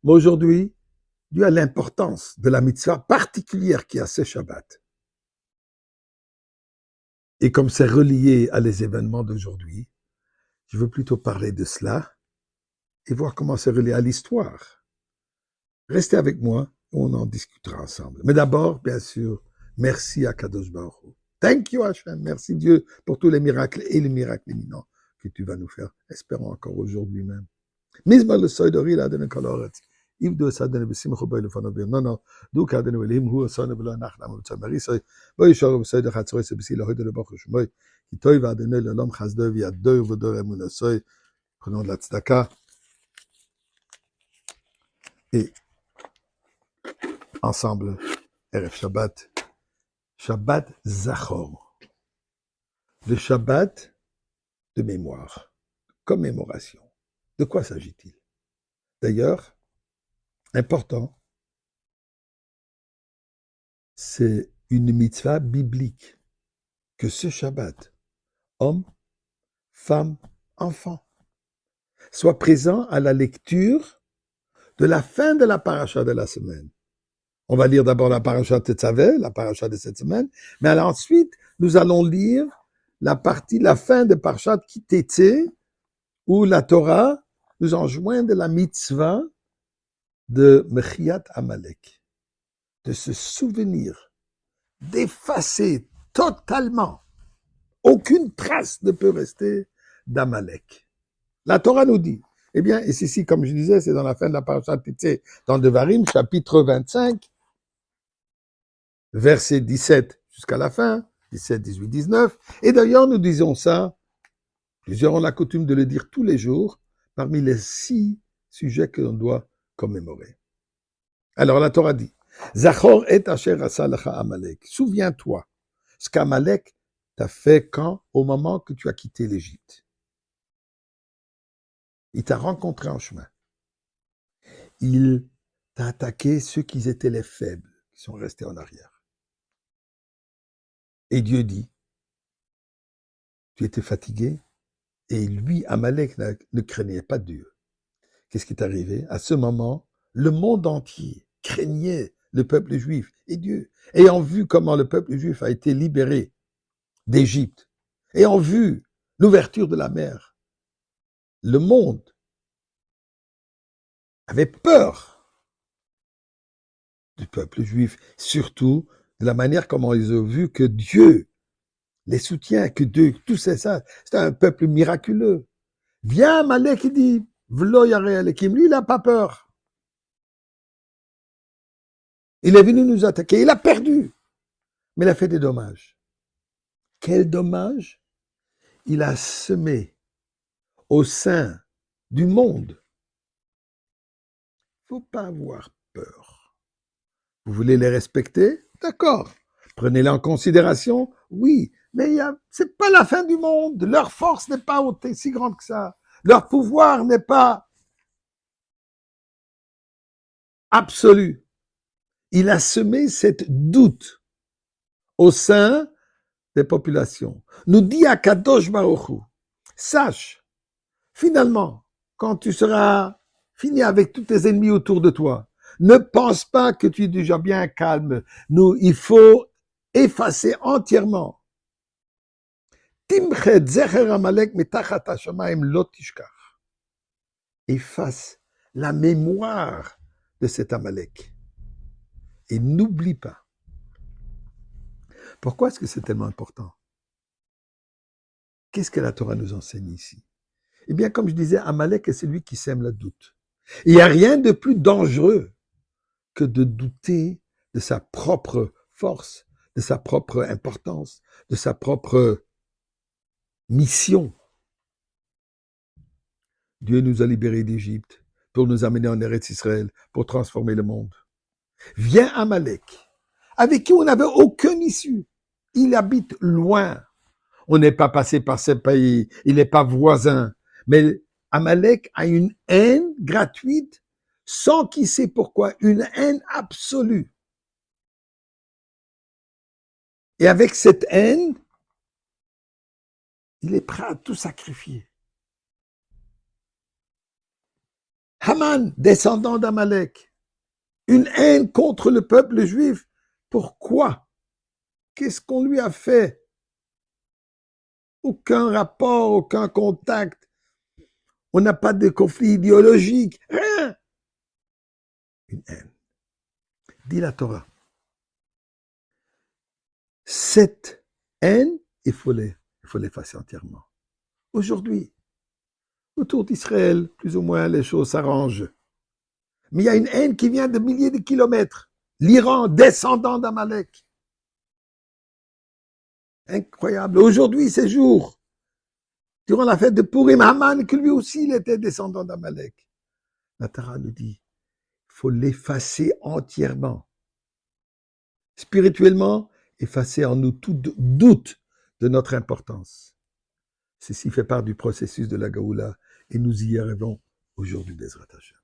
Mais aujourd'hui, dû à l'importance de la mitzvah particulière qui a ce Shabbat, et comme c'est relié à les événements d'aujourd'hui, je veux plutôt parler de cela et voir comment c'est relié à l'histoire. Restez avec moi, on en discutera ensemble. Mais d'abord, bien sûr, merci à Kadosh Baruch Hu. Thank you Hashem, merci Dieu pour tous les miracles et les miracles éminents que tu vas nous faire. Espérons encore aujourd'hui même. Mizmar le soidori la den koloret. If do sadene besimcho boy le fanobe. Non non, du kadene welim hu sonne bla nachlam tsamari soy. Boy shor soid khatsroy se bisi le hoyd le bachush boy. Itoy va donner le lom khasde via deux vodor emun soy. Prenons de la tzedaka. Et ensemble, Erev Shabbat. Shabbat Zachor. Le Shabbat de mémoire. Commémoration. De quoi s'agit-il? D'ailleurs, important, c'est une mitzvah biblique que ce Shabbat, homme, femme, enfant, soit présent à la lecture de la fin de la paracha de la semaine. On va lire d'abord la paracha de Tetzavé, la paracha de cette semaine, mais alors ensuite, nous allons lire la fin de parachat Ki-Tetzé, où la Torah nous enjoint de la mitzvah de Mechiat Amalek, de se souvenir, d'effacer totalement. Aucune trace ne peut rester d'Amalek. La Torah nous dit, eh bien, et c'est ici, comme je disais, c'est dans la fin de la paracha Tetzé, dans Devarim, chapitre 25, verset 17 jusqu'à la fin, 17, 18, 19. Et d'ailleurs, nous disons ça, nous aurons la coutume de le dire tous les jours, parmi les 6 sujets que l'on doit commémorer. Alors la Torah dit, Zachor et asher asa lecha Amalek. Souviens-toi ce qu'Amalek t'a fait quand, au moment que tu as quitté l'Égypte. Il t'a rencontré en chemin. Il t'a attaqué ceux qui étaient les faibles, qui sont restés en arrière. Et Dieu dit, tu étais fatigué, et lui, Amalek, ne craignait pas Dieu. Qu'est-ce qui est arrivé? À ce moment, le monde entier craignait le peuple juif et Dieu. Ayant vu comment le peuple juif a été libéré d'Égypte, ayant vu l'ouverture de la mer, le monde avait peur du peuple juif, surtout de la manière comment ils ont vu que Dieu les soutient, que Dieu, tout ça, c'est un peuple miraculeux. Viens, Amalek, qui dit, V'lo yareh alekim, lui, il n'a pas peur. Il est venu nous attaquer, il a perdu, mais il a fait des dommages. Quel dommage? Il a semé au sein du monde. Il ne faut pas avoir peur. Vous voulez les respecter? D'accord. Prenez-les en considération? Oui. Mais ce n'est pas la fin du monde. Leur force n'est pas si grande que ça. Leur pouvoir n'est pas absolu. Il a semé cette doute au sein des populations. Nous dit à Kadosh Baruch Hu, sache, finalement, quand tu seras fini avec tous tes ennemis autour de toi, ne pense pas que tu es déjà bien calme. Il faut effacer entièrement. Timchet zecher Amalek mitachat hashamayim lo tishkach. Efface la mémoire de cet Amalek. Et n'oublie pas. Pourquoi est-ce que c'est tellement important? Qu'est-ce que la Torah nous enseigne ici? Eh bien, comme je disais, Amalek est celui qui sème le doute. Il n'y a rien de plus dangereux que de douter de sa propre force, de sa propre importance, de sa propre mission. Dieu nous a libérés d'Égypte pour nous amener en Eretz Israël, pour transformer le monde. Vient Amalek, avec qui on n'avait aucune issue. Il habite loin. On n'est pas passé par ce pays, il n'est pas voisin. Mais Amalek a une haine gratuite, sans qui sait pourquoi, une haine absolue. Et avec cette haine, il est prêt à tout sacrifier. Haman, descendant d'Amalek. Une haine contre le peuple juif. Pourquoi? Qu'est-ce qu'on lui a fait? Aucun rapport, aucun contact. On n'a pas de conflit idéologique. Rien. Une haine. Dit la Torah. Cette haine, il faut l'effacer entièrement. Aujourd'hui, autour d'Israël, plus ou moins, les choses s'arrangent. Mais il y a une haine qui vient de milliers de kilomètres. L'Iran, descendant d'Amalek. Incroyable. Aujourd'hui, c'est jour. Durant la fête de Purim, Haman, que lui aussi, il était descendant d'Amalek. La Torah nous dit, il faut l'effacer entièrement. Spirituellement, effacer en nous tout doute de notre importance. Ceci fait part du processus de la Gaoula et nous y arrivons aujourd'hui, Bezrat Hashem.